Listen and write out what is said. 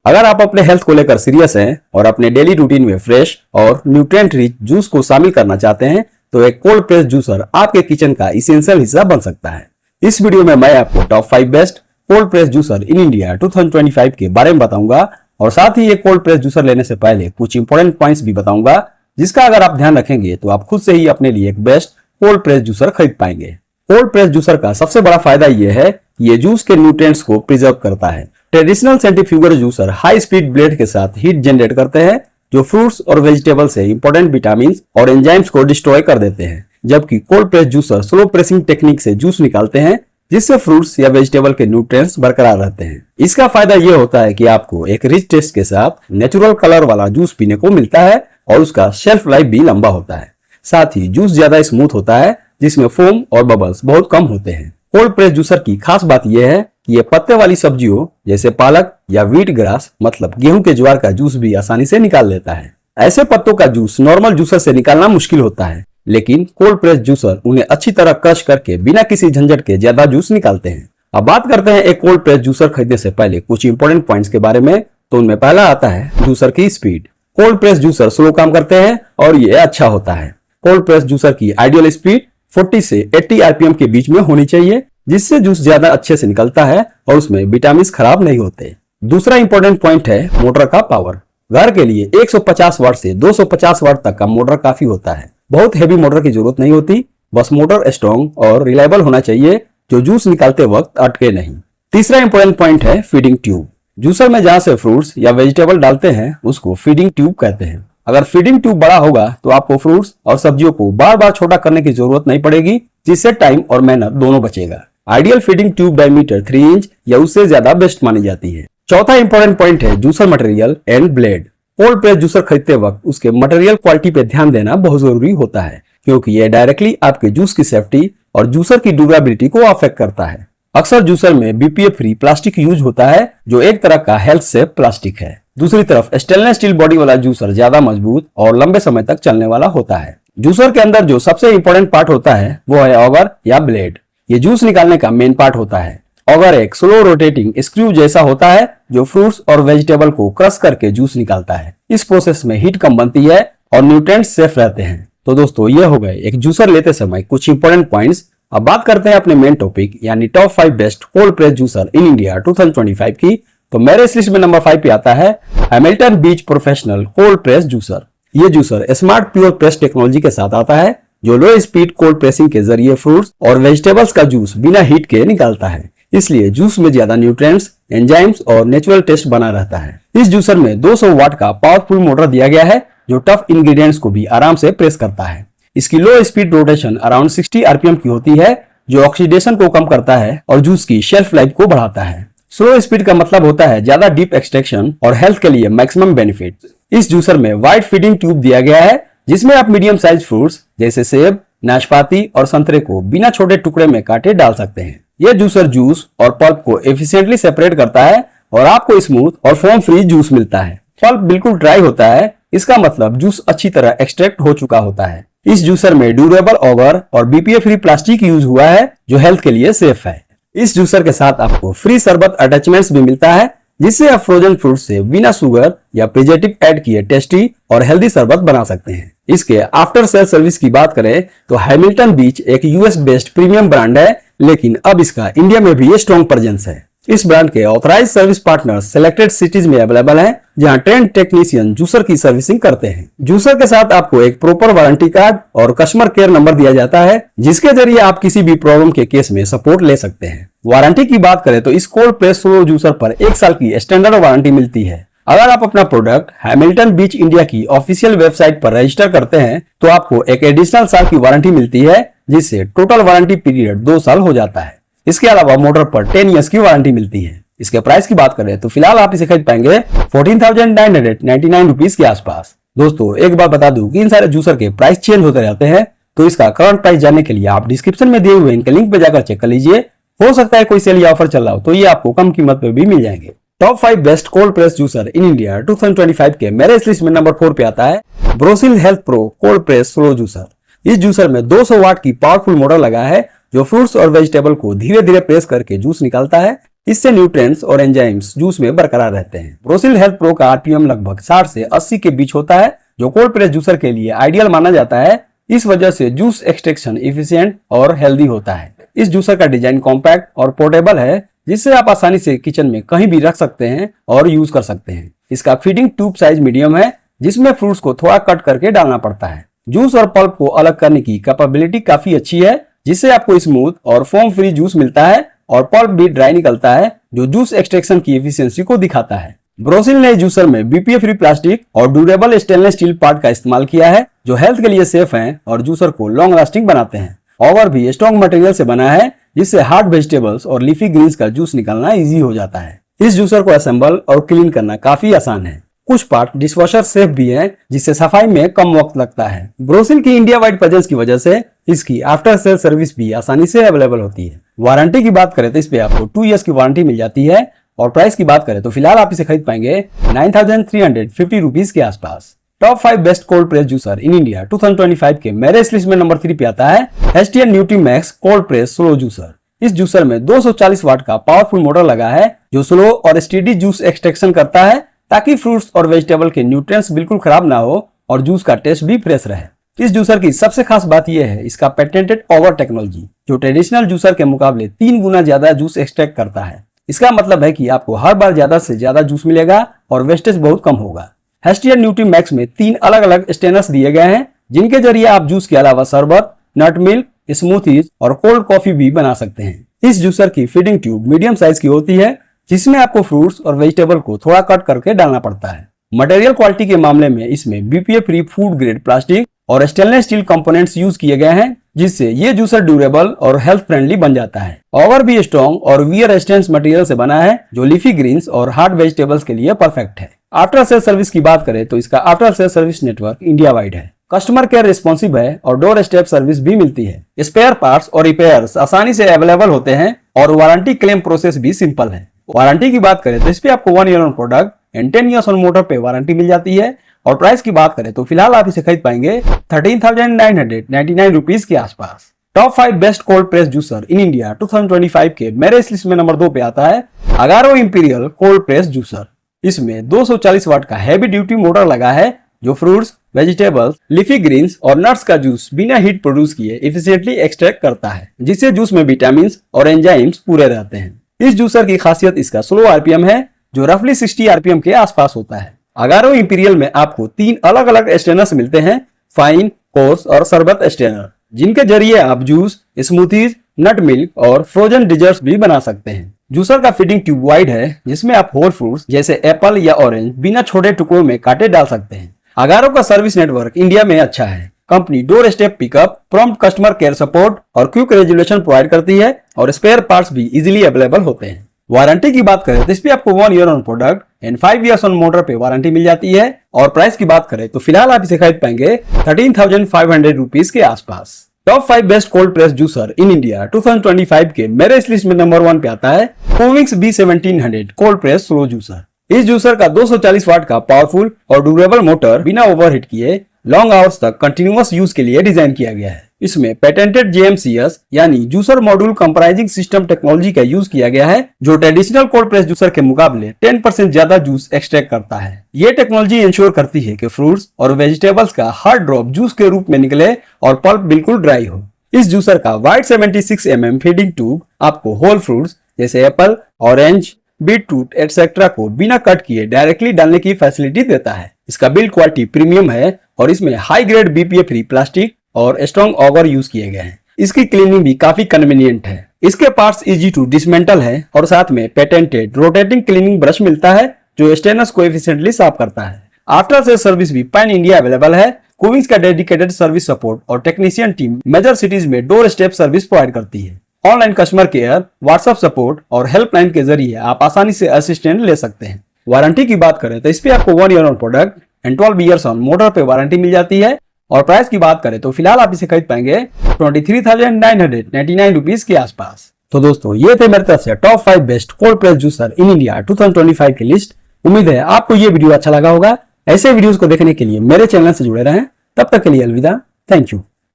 अगर आप अपने हेल्थ को लेकर सीरियस हैं और अपने डेली रूटीन में फ्रेश और न्यूट्रिएंट रिच जूस को शामिल करना चाहते हैं तो एक कोल्ड प्रेस जूसर आपके किचन का इसेंशियल हिस्सा बन सकता है। इस वीडियो में मैं आपको top 5 best cold press juicer in India 2025 के बारे में बताऊंगा और साथ ही ये कोल्ड प्रेस जूसर लेने से पहले कुछ इंपॉर्टेंट पॉइंट्स भी बताऊंगा, जिसका अगर आप ध्यान रखेंगे तो आप खुद से ही अपने लिए एक बेस्ट कोल्ड प्रेस जूसर खरीद पाएंगे। कोल्ड प्रेस जूसर का सबसे बड़ा फायदा यह है कि ये जूस के न्यूट्रिएंट्स को प्रिजर्व करता है। Traditional centrifugal juicer high speed blade के साथ हीट जनरेट करते हैं जो फ्रूट्स और वेजिटेबल से इंपॉर्टेंट विटामिन और एंजाइम्स को डिस्ट्रॉय कर देते हैं, जबकि cold press juicer slow pressing technique से जूस निकालते हैं जिससे फ्रूट्स या वेजिटेबल के न्यूट्रिएंट्स बरकरार रहते हैं। इसका फायदा यह होता है कि आपको एक रिच टेस्ट के साथ नेचुरल कलर वाला जूस पीने को मिलता है और उसका शेल्फ लाइफ भी लंबा होता है। साथ ही जूस ज्यादा स्मूथ होता है जिसमें फोम और बबल्स बहुत कम होते हैं। कोल्ड प्रेस जूसर की खास बात यह है कि ये पत्ते वाली सब्जियों जैसे पालक या व्हीट ग्रास मतलब गेहूं के ज्वार का जूस भी आसानी से निकाल लेता है। ऐसे पत्तों का जूस नॉर्मल जूसर से निकालना मुश्किल होता है, लेकिन कोल्ड प्रेस जूसर उन्हें अच्छी तरह क्रश करके बिना किसी झंझट के ज्यादा जूस निकालते हैं। अब बात करते हैं एक कोल्ड प्रेस जूसर खरीदने से पहले कुछ इंपॉर्टेंट पॉइंट्स के बारे में। तो उनमें पहला आता है जूसर की speed. Cold press juicer slow काम करते हैं और ये अच्छा होता है। कोल्ड प्रेस जूसर की आइडियल स्पीड 40 से 80 आरपीएम के बीच में होनी चाहिए, जिससे जूस ज्यादा अच्छे से निकलता है और उसमें विटामिन खराब नहीं होते। दूसरा इंपॉर्टेंट पॉइंट है मोटर का पावर। घर के लिए 150 वाट से 250 वाट तक का मोटर काफी होता है। बहुत हेवी मोटर की जरूरत नहीं होती, बस मोटर स्ट्रॉन्ग और रिलायबल होना चाहिए जो जूस निकालते वक्त अटके नहीं। तीसरा इंपॉर्टेंट पॉइंट है फीडिंग ट्यूब। जूसर में जहां से फ्रूट्स या वेजिटेबल डालते हैं उसको फीडिंग ट्यूब कहते हैं। अगर फीडिंग ट्यूब बड़ा होगा तो आपको फ्रूट्स और सब्जियों को बार बार छोटा करने की जरूरत नहीं पड़ेगी, जिससे टाइम और मेहनत दोनों बचेगा। Ideal feeding tube diameter 3 inch या उससे ज्यादा बेस्ट मानी जाती है। चौथा इंपॉर्टेंट पॉइंट है juicer material and blade. Cold press juicer खरीदते वक्त उसके मटेरियल क्वालिटी पे ध्यान देना बहुत जरूरी होता है, क्योंकि यह डायरेक्टली आपके जूस की सेफ्टी और जूसर की ड्यूरेबिलिटी को अफेक्ट करता है। अक्सर जूसर में बीपीए फ्री प्लास्टिक यूज होता है जो एक तरह का हेल्थ सेफ प्लास्टिक है। दूसरी तरफ स्टेनलेस स्टील बॉडी वाला जूसर ज्यादा मजबूत और लंबे समय तक चलने वाला होता है। जूसर के अंदर जो सबसे इंपॉर्टेंट पार्ट होता है वो है ऑगर या ब्लेड। ये जूस निकालने का मेन पार्ट होता है। ऑगर एक स्लो रोटेटिंग स्क्रू जैसा होता है जो फ्रूट्स और वेजिटेबल को क्रश करके जूस निकालता है। इस प्रोसेस में हीट कम बनती है और न्यूट्रिएंट्स सेफ रहते हैं। तो दोस्तों ये हो गए एक जूसर लेते समय कुछ इंपॉर्टेंट पॉइंट्स। अब बात करते हैं अपने मेन टॉपिक यानी top 5 best cold press juicer in India 2025 की। तो मेरे इस लिस्ट में नंबर 5 पे आता है हैमिल्टन बीच प्रोफेशनल कोल्ड प्रेस जूसर। ये juicer smart pure press technology के साथ आता है जो लो स्पीड कोल्ड प्रेसिंग के जरिए फ्रूट्स और वेजिटेबल्स का जूस बिना हीट के निकालता है। इसलिए जूस में ज्यादा न्यूट्रिएंट्स, एंजाइम्स और नेचुरल टेस्ट बना रहता है। इस जूसर में 200 वाट का पावरफुल मोटर दिया गया है जो टफ इंग्रेडिएंट्स को भी आराम से प्रेस करता है। इसकी लो स्पीड रोटेशन अराउंड 60 आरपीएम की होती है जो ऑक्सीडेशन को कम करता है और जूस की शेल्फ लाइफ को बढ़ाता है। स्लो स्पीड का मतलब होता है ज्यादा डीप एक्सट्रैक्शन और हेल्थ के लिए मैक्सिमम बेनिफिट। इस जूसर में वाइड फीडिंग ट्यूब दिया गया है जिसमें आप मीडियम साइज फ्रूट्स जैसे सेब, नाशपाती और संतरे को बिना छोटे टुकड़े में काटे डाल सकते हैं। यह जूसर जूस और पल्प को एफिशिएंटली सेपरेट करता है और आपको स्मूथ और फोम फ्री जूस मिलता है। पल्प बिल्कुल ड्राई होता है, इसका मतलब जूस अच्छी तरह एक्सट्रैक्ट हो चुका होता है। इस जूसर में ड्यूरेबल ऑगर और बीपीए फ्री प्लास्टिक यूज हुआ है जो हेल्थ के लिए सेफ है। इस जूसर के साथ आपको फ्री शरबत अटैचमेंट्स भी मिलता है जिससे आप फ्रोजन फ्रूट से बिना शुगर या प्रिजर्वेटिव ऐड किए टेस्टी और हेल्दी शरबत बना सकते हैं। इसके आफ्टर सेल सर्विस की बात करें तो हैमिल्टन बीच एक यूएस बेस्ड प्रीमियम ब्रांड है, लेकिन अब इसका इंडिया में भी स्ट्रॉन्ग प्रेजेंस है। इस ब्रांड के authorise service partners selected cities में अवेलेबल हैं, जहां ट्रेंड टेक्नीशियन जूसर की सर्विसिंग करते हैं। जूसर के साथ आपको एक प्रॉपर वारंटी कार्ड और कस्टमर केयर नंबर दिया जाता है जिसके जरिए आप किसी भी प्रॉब्लम के केस में सपोर्ट ले सकते हैं। वारंटी की बात करें तो इस कोल्ड प्रेस स्लो जूसर पर 1 साल की स्टैंडर्ड वारंटी मिलती है। अगर आप अपना प्रोडक्ट हैमिल्टन बीच इंडिया की ऑफिशियल वेबसाइट पर रजिस्टर करते हैं तो आपको एक एडिशनल साल की वारंटी मिलती है, जिससे टोटल वारंटी पीरियड 2 साल हो जाता है। इसके अलावा मोटर पर 10 इयर्स की वारंटी मिलती है। इसके प्राइस की बात करें तो फिलहाल आप इसे खरीद पाएंगे 14,999 रुपीज के आसपास। दोस्तों एक बार बता दूं कि इन सारे जूसर के प्राइस चेंज होते रहते हैं, तो इसका करंट प्राइस जानने के लिए आप डिस्क्रिप्शन में दिए हुए इनके लिंक पे जाकर चेक कर लीजिए। हो सकता है कोई सेल या ऑफर चल रहा हो तो ये आपको कम कीमत पे भी मिल जाएंगे। Top 5 best cold press juicer in India 2025 के मेरे इस लिस्ट में नंबर 4 पे आता है Borosil health pro cold press slow juicer. इस जूसर में 200 वाट की पावरफुल मोटर लगा है जो फ्रूट्स और वेजिटेबल को धीरे धीरे प्रेस करके जूस निकालता है इससे न्यूट्रिएंट्स और एंजाइम्स जूस में बरकरार रहते हैं। ब्रोसिल हेल्थ प्रो का आरपीएम लगभग 60 से 80 के बीच होता है, जो कोल्ड प्रेस जूसर के लिए आइडियल माना जाता है। इस वजह से जूस एक्सट्रैक्शन इफिशिएंट और हेल्दी होता है। इस जूसर का डिजाइन कॉम्पैक्ट और पोर्टेबल है, जिससे आप आसानी से किचन में कहीं भी रख सकते हैं और यूज कर सकते हैं। इसका फीडिंग ट्यूब साइज मीडियम है, जिसमें फ्रूट्स को थोड़ा कट करके डालना पड़ता है। जूस और पल्प को अलग करने की कैपेबिलिटी काफी अच्छी है, जिससे आपको स्मूथ और फोम फ्री जूस मिलता है और पल्प भी ड्राई निकलता है, जो जूस एक्सट्रैक्शन की एफिशिएंसी को दिखाता है। ब्रोसिल ने जूसर में बीपीए फ्री प्लास्टिक और ड्यूरेबल स्टेनलेस स्टील पार्ट का इस्तेमाल किया है, जो हेल्थ के लिए सेफ हैं और जूसर को लॉन्ग लास्टिंग बनाते हैं। ओवर भी स्ट्रॉन्ग मटेरियल से बना है, जिससे हार्ड वेजिटेबल्स और लीफी ग्रीन्स का जूस निकालना इजी हो जाता है। इस जूसर को असेंबल और क्लीन करना काफी आसान है। कुछ पार्ट डिशवॉशर सेफ भी है, जिससे सफाई में कम वक्त लगता है। ब्रोसिल की इंडिया वाइड प्रेजेंस की वजह से इसकी आफ्टर सेल सर्विस भी आसानी से अवेलेबल होती है। वारंटी की बात करें तो इस पे आपको 2 इयर्स की वारंटी मिल जाती है और प्राइस की बात करें तो फिलहाल आप इसे खरीद पाएंगे 9350 रुपीज के आसपास। Top 5 best cold press juicer in India 2025 के मेरे इस लिस्ट में नंबर 3 पे आता है STN Nutrimax cold press slow juicer. इस जूसर में 240 वाट का पावरफुल मोटर लगा है, जो स्लो और स्टेडी जूस एक्सट्रैक्शन करता है, ताकि फ्रूट्स और वेजिटेबल के न्यूट्रिएंट्स बिल्कुल खराब ना हो और जूस का टेस्ट भी फ्रेश रहे। इस जूसर की सबसे खास बात यह है इसका पेटेंटेड ओवर टेक्नोलॉजी, जो ट्रेडिशनल जूसर के मुकाबले 3 गुना ज्यादा जूस एक्सट्रैक्ट करता है। इसका मतलब है कि आपको हर बार ज्यादा से ज्यादा जूस मिलेगा और वेस्टेज बहुत कम होगा। एसटीएन न्यूट्रीमैक्स में 3 अलग अलग स्टेनर्स दिए गए हैं, जिनके जरिए आप जूस के अलावा शरबत, नट मिल्क, स्मूथीज और कोल्ड कॉफी भी बना सकते हैं। इस जूसर की फीडिंग ट्यूब मीडियम साइज की होती है, जिसमें आपको फ्रूट्स और वेजिटेबल को थोड़ा कट करके डालना पड़ता है। मटेरियल क्वालिटी के मामले में इसमें BPA free food grade plastic और स्टेनलेस स्टील कंपोनेंट्स यूज किए गए हैं, जिससे ये जूसर ड्यूरेबल और हेल्थ फ्रेंडली बन जाता है। ओवर भी स्ट्रॉन्ग और वियर रेजिस्टेंस मटेरियल से बना है, जो लीफी ग्रीन्स और हार्ड वेजिटेबल्स के लिए परफेक्ट है। आफ्टर सेल सर्विस की बात करें तो इसका after sale service network India wide है। कस्टमर केयर रिस्पॉन्सिव है और डोर स्टेप सर्विस भी मिलती है। स्पेयर पार्ट्स और रिपेयर्स आसानी से अवेलेबल होते हैं और वारंटी क्लेम प्रोसेस भी सिंपल है। वारंटी की बात करें तो इस पे आपको 1 year on product and 10 years on motor पे वारंटी मिल जाती है और प्राइस की बात करें तो फिलहाल आप इसे खरीद पाएंगे 13,999 रुपीज के आसपास। Top 5 best cold press juicer in India 2025 के मेरे इस लिस्ट में नंबर 2 पे आता है Agaro imperial cold press juicer. इसमें 240 वाट का हैवी ड्यूटी मोटर लगा है, जो फ्रूट्स, वेजिटेबल्स, लीफी ग्रीन्स और नट्स का जूस बिना हीट प्रोड्यूस किए इफिशिएंटली एक्सट्रैक्ट करता है, जिससे जूस में विटामिन और एंजाइम्स पूरे रहते हैं। इस जूसर की खासियत इसका स्लो आरपीएम है, जो रफली 60 आरपीएम के आसपास होता है। अगारो इंपीरियल में आपको 3 अलग अलग स्टेनर्स मिलते हैं, फाइन, कोर्स और शरबत स्टेनर, जिनके जरिए आप जूस, स्मूथीज, नट मिल्क और फ्रोजन डिजर्ट्स भी बना सकते हैं। जूसर का फीडिंग ट्यूब वाइड है, जिसमें आप होल फ्रूट्स जैसे एप्पल या ऑरेंज बिना छोटे टुकड़ों में काटे डाल सकते हैं। अगारो का सर्विस नेटवर्क इंडिया में अच्छा है। Company door step pickup, prompt customer care support और क्विक रेजोल्यूशन प्रोवाइड करती है और स्पेयर पार्ट्स भी इजीली अवेलेबल होते हैं। वारंटी की बात करें तो इस पे आपको 1 year on product and 5 years on motor पे वारंटी मिल जाती है और प्राइस की बात करें तो फिलहाल आप इसे खरीद पाएंगे 13,500 रुपीज के आसपास। Top 5 best cold press juicer in India 2025 के मेरे इस लिस्ट में नंबर 1 पे आता है कोविंग्स B1700 cold press slow juicer. इस जूसर का 240 वाट का पावरफुल और ड्यूरेबल मोटर बिना ओवरहीट किए लॉन्ग आवर्स तक कंटिन्यूअस यूज के लिए डिजाइन किया गया है। इसमें पेटेंटेड JMCS यानी juicer module comprising system technology का यूज किया गया है, जो ट्रेडिशनल कोल्ड प्रेस जूसर के मुकाबले 10% ज्यादा जूस एक्सट्रैक्ट करता है। ये टेक्नोलॉजी इंश्योर करती है कि फ्रूट्स और वेजिटेबल्स का हर ड्रॉप जूस के रूप में निकले और पल्प बिल्कुल ड्राई हो। इस जूसर का वाइड 76 mm फीडिंग ट्यूब आपको होल फ्रूट्स जैसे एप्पल, ऑरेंज, बीटरूट एटसेट्रा को बिना कट किए डायरेक्टली डालने की फैसिलिटी देता है। इसका बिल्ड क्वालिटी प्रीमियम है और इसमें high grade BPA free plastic और स्ट्रॉन्ग ऑगर यूज किए गए हैं। इसकी क्लीनिंग भी काफी कन्वीनियंट है। इसके पार्ट्स इजी टू डिसमेंटल है और साथ में पेटेंटेड रोटेटिंग क्लीनिंग ब्रश मिलता है, जो स्टेनर्स को एफिशिएंटली साफ करता है। आफ्टर सेल सर्विस भी पैन इंडिया अवेलेबल है। कोविंग्स का डेडिकेटेड सर्विस सपोर्ट और टेक्नीशियन टीम मेजर सिटीज में डोर स्टेप सर्विस प्रोवाइड करती है। Online customer care, WhatsApp support और हेल्पलाइन के जरिए आप आसानी से असिस्टेंट ले सकते हैं। वारंटी की बात करें तो इस पे आपको 1 year on product and 12 years on motor पे वारंटी मिल जाती है और प्राइस की बात करें तो फिलहाल आप इसे खरीद पाएंगे 23,999 रुपीज के आसपास। तो दोस्तों ये थे मेरी तरफ से top 5 best cold press juicer in India 2025 की लिस्ट। उम्मीद है आपको ये वीडियो अच्छा लगा होगा। ऐसे वीडियोस को देखने के लिए मेरे चैनल से जुड़े रहें। तब तक के लिए अलविदा। Thank you.